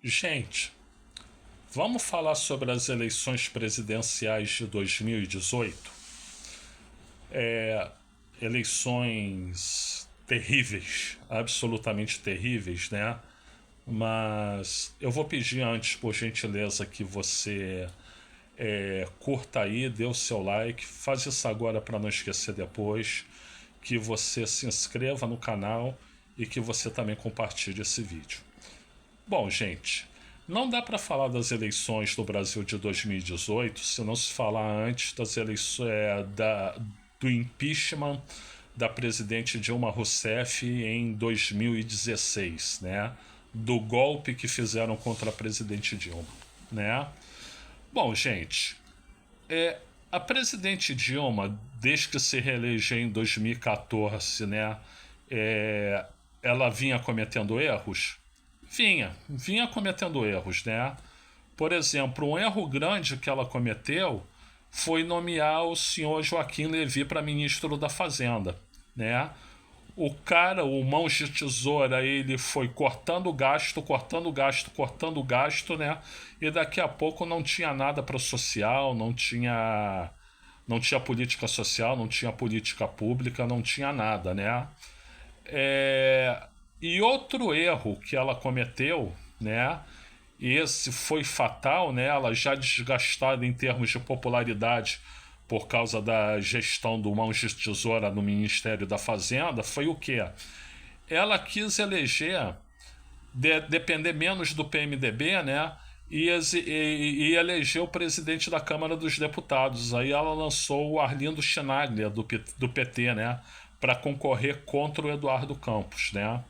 Gente, vamos falar sobre as eleições presidenciais de 2018? Eleições terríveis, absolutamente terríveis, né? Mas eu vou pedir antes, por gentileza, que você curta aí, dê o seu like, faz isso agora para não esquecer depois, que você se inscreva no canal e que você também compartilhe esse vídeo. Bom, gente, não dá para falar das eleições do Brasil de 2018 se não se falar antes das eleições do impeachment da presidente Dilma Rousseff em 2016, né? Do golpe que fizeram contra a presidente Dilma, né? Bom, gente, a presidente Dilma, desde que se reelegeu em 2014, né? Ela vinha cometendo erros? Vinha cometendo erros, né? Por exemplo, um erro grande que ela cometeu foi nomear o senhor Joaquim Levy para ministro da Fazenda, né? O cara, o mãos de tesoura, ele foi cortando gasto, cortando gasto, cortando gasto, né? E daqui a pouco não tinha nada para o social, não tinha política social, não tinha política pública, não tinha nada, né? E outro erro que ela cometeu, né? E esse foi fatal, né? Ela já desgastada em termos de popularidade por causa da gestão do Mãos de Tesoura no Ministério da Fazenda, foi o quê? Ela quis eleger, depender menos do PMDB, né? E elegeu o presidente da Câmara dos Deputados. Aí ela lançou o Arlindo Chinaglia, do PT, né? Para concorrer contra o Eduardo Campos, né?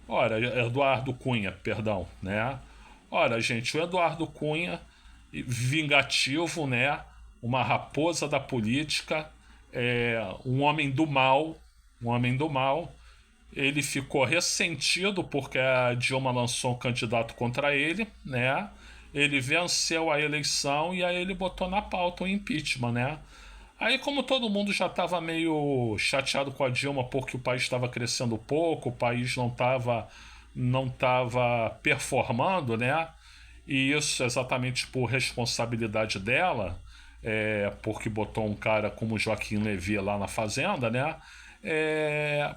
Ora, Eduardo Cunha, perdão, né? Ora, gente, o Eduardo Cunha, vingativo, né? Uma raposa da política, um homem do mal. Ele ficou ressentido porque a Dilma lançou um candidato contra ele, né? Ele venceu a eleição e aí ele botou na pauta o impeachment, né? Aí, como todo mundo já estava meio chateado com a Dilma porque o país estava crescendo pouco, o país não tava performando, né? E isso exatamente por responsabilidade dela, porque botou um cara como Joaquim Levy lá na Fazenda, né? É,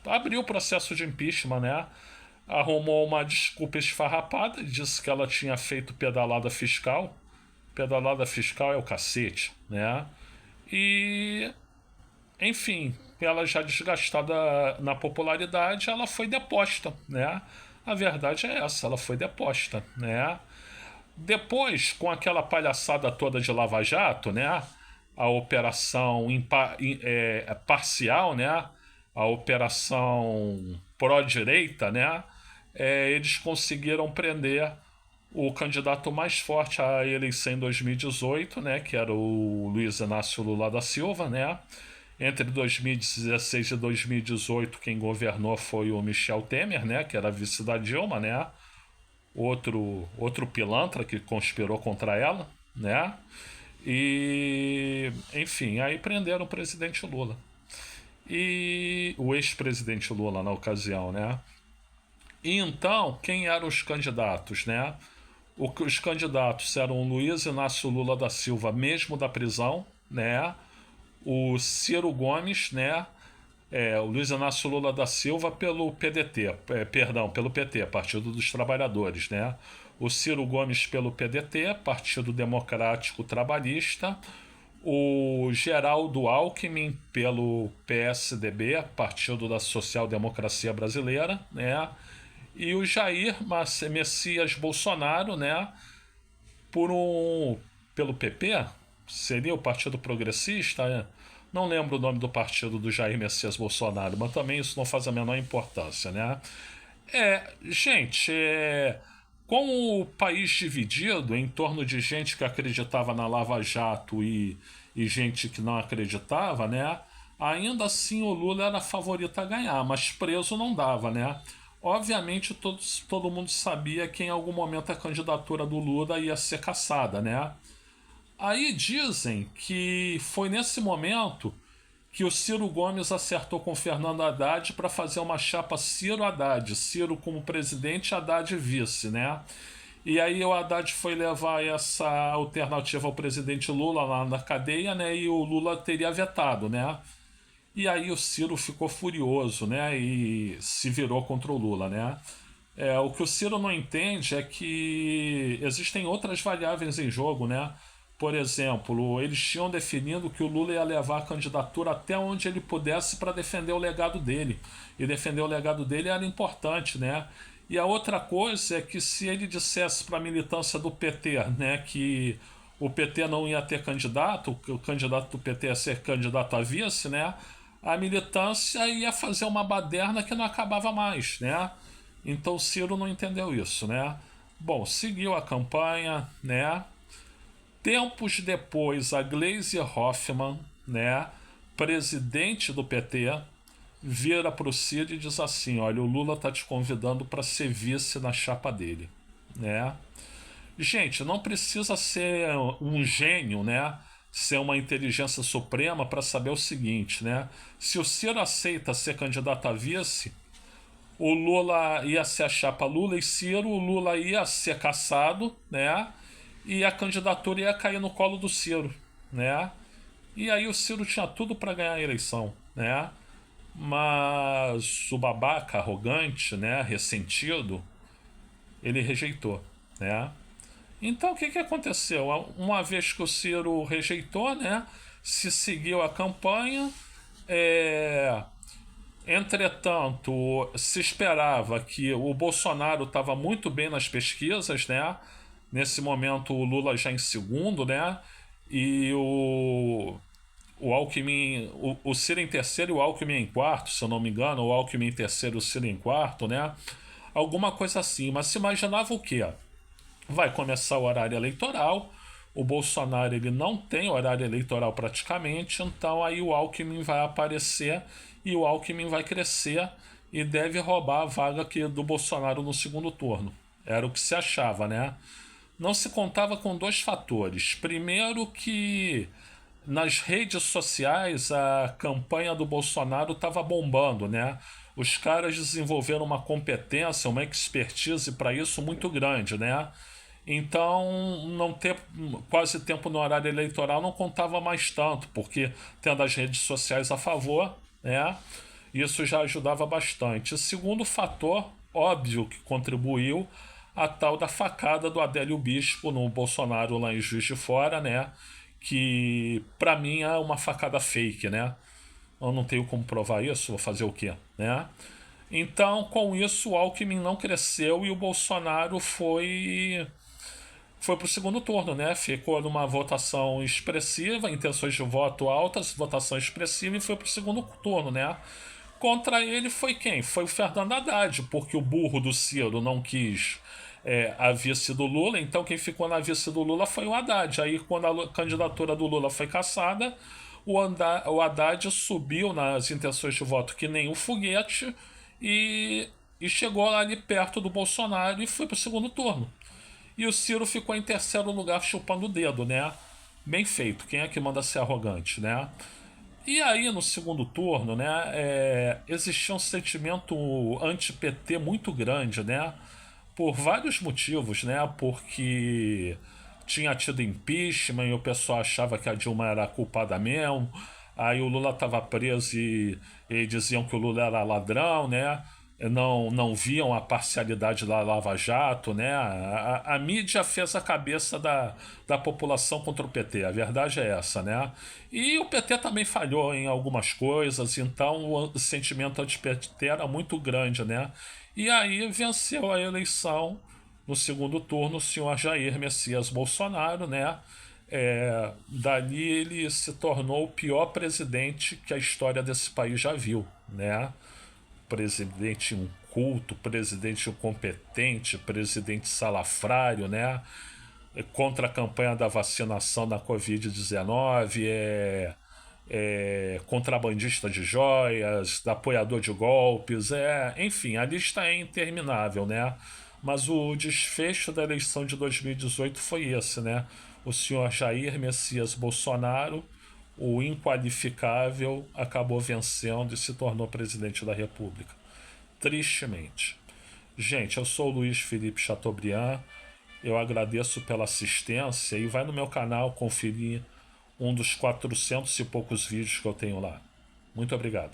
abriu o processo de impeachment, né? Arrumou uma desculpa esfarrapada, disse que ela tinha feito pedalada fiscal. Pedalada fiscal é o cacete, né? E, enfim, ela já desgastada na popularidade, ela foi deposta, né? A verdade é essa, ela foi deposta, né? Depois, com aquela palhaçada toda de Lava Jato, né? A operação parcial, né? A operação pró-direita, né? Eles conseguiram prender o candidato mais forte à eleição em 2018, né, que era o Luiz Inácio Lula da Silva, né? Entre 2016 e 2018, quem governou foi o Michel Temer, né, que era vice da Dilma, né? Outro pilantra que conspirou contra ela, né? E, enfim, aí prenderam o presidente Lula. E o ex-presidente Lula na ocasião, né? E então, quem eram os candidatos, né? Os candidatos eram o Luiz Inácio Lula da Silva, mesmo da prisão, né? O Ciro Gomes, né? O Luiz Inácio Lula da Silva pelo PDT, perdão, pelo PT, Partido dos Trabalhadores, né? O Ciro Gomes pelo PDT, Partido Democrático Trabalhista, o Geraldo Alckmin pelo PSDB, Partido da Social Democracia Brasileira, né? E o Jair Messias Bolsonaro, né? Pelo PP, seria o Partido Progressista, né? Não lembro o nome do partido do Jair Messias Bolsonaro, mas também isso não faz a menor importância, né? Gente, com o país dividido em torno de gente que acreditava na Lava Jato e gente que não acreditava, né? Ainda assim o Lula era favorito a ganhar, mas preso não dava, né? Obviamente todo mundo sabia que em algum momento a candidatura do Lula ia ser cassada, né? Aí dizem que foi nesse momento que o Ciro Gomes acertou com o Fernando Haddad para fazer uma chapa Ciro-Haddad, Ciro como presidente, Haddad vice, né? E aí o Haddad foi levar essa alternativa ao presidente Lula lá na cadeia, né? E o Lula teria vetado, né? E aí o Ciro ficou furioso, né? E se virou contra o Lula, né? O que o Ciro não entende é que existem outras variáveis em jogo, né? Por exemplo, eles tinham definido que o Lula ia levar a candidatura até onde ele pudesse para defender o legado dele. E defender o legado dele era importante, né? E a outra coisa é que se ele dissesse para a militância do PT, né, que o PT não ia ter candidato, que o candidato do PT ia ser candidato a vice, né? A militância ia fazer uma baderna que não acabava mais, né? Então o Ciro não entendeu isso, né? Bom, seguiu a campanha, né? Tempos depois, a Gleisi Hoffmann, né, presidente do PT, vira para o Ciro e diz assim: olha, o Lula está te convidando para ser vice na chapa dele, né? Gente, não precisa ser um gênio, né? Ser uma inteligência suprema para saber o seguinte, né? Se o Ciro aceita ser candidato a vice, o Lula ia ser a chapa Lula e Ciro, o Lula ia ser cassado, né? E a candidatura ia cair no colo do Ciro, né? E aí o Ciro tinha tudo para ganhar a eleição, né? Mas o babaca arrogante, né, ressentido, ele rejeitou, né? Então o que aconteceu? Uma vez que o Ciro rejeitou, né, se seguiu a campanha, entretanto, se esperava que o Bolsonaro estava muito bem nas pesquisas, né? Nesse momento o Lula já em segundo, né? E o Alckmin, o Ciro em terceiro e o Alckmin em quarto, se eu não me engano, o Alckmin em terceiro e o Ciro em quarto, né? Alguma coisa assim, mas se imaginava o quê? Vai começar o horário eleitoral, o Bolsonaro ele não tem horário eleitoral praticamente, então aí o Alckmin vai aparecer e o Alckmin vai crescer e deve roubar a vaga do Bolsonaro no segundo turno. Era o que se achava, né? Não se contava com dois fatores. Primeiro que nas redes sociais a campanha do Bolsonaro estava bombando, né? Os caras desenvolveram uma competência, uma expertise para isso muito grande, né? Então, não ter quase tempo no horário eleitoral não contava mais tanto, porque tendo as redes sociais a favor, né? Isso já ajudava bastante. O segundo fator, óbvio, que contribuiu a tal da facada do Adélio Bispo no Bolsonaro lá em Juiz de Fora, né? Que para mim é uma facada fake, né? Eu não tenho como provar isso, vou fazer o quê, né? Então, com isso, o Alckmin não cresceu e o Bolsonaro foi para o segundo turno, né? Ficou numa votação expressiva, intenções de voto altas, votação expressiva e foi para o segundo turno, né? Contra ele foi quem? Foi o Fernando Haddad, porque o burro do Ciro não quis a vice do Lula, então quem ficou na vice do Lula foi o Haddad. Aí, quando a candidatura do Lula foi cassada, o Haddad subiu nas intenções de voto que nem um foguete e chegou ali perto do Bolsonaro e foi para o segundo turno. E o Ciro ficou em terceiro lugar chupando o dedo, né? Bem feito, quem é que manda ser arrogante, né? E aí, no segundo turno, né, existia um sentimento anti-PT muito grande, né? Por vários motivos, né? Porque tinha tido impeachment e o pessoal achava que a Dilma era culpada mesmo. Aí o Lula estava preso e diziam que o Lula era ladrão, né? Não viam a parcialidade da Lava Jato, né? A mídia fez a cabeça da população contra o PT, a verdade é essa, né? E o PT também falhou em algumas coisas, então o sentimento anti-PT era muito grande, né? E aí venceu a eleição no segundo turno o senhor Jair Messias Bolsonaro, né? Dali ele se tornou o pior presidente que a história desse país já viu, né? Presidente inculto, presidente incompetente, presidente salafrário, né? Contra a campanha da vacinação da Covid-19, contrabandista de joias, apoiador de golpes, enfim, a lista é interminável, né? Mas o desfecho da eleição de 2018 foi esse, né? O senhor Jair Messias Bolsonaro, o inqualificável acabou vencendo e se tornou presidente da República. Tristemente. Gente, eu sou o Luiz Felipe Chateaubriand. Eu agradeço pela assistência e vai no meu canal conferir um dos 400 e poucos vídeos que eu tenho lá. Muito obrigado.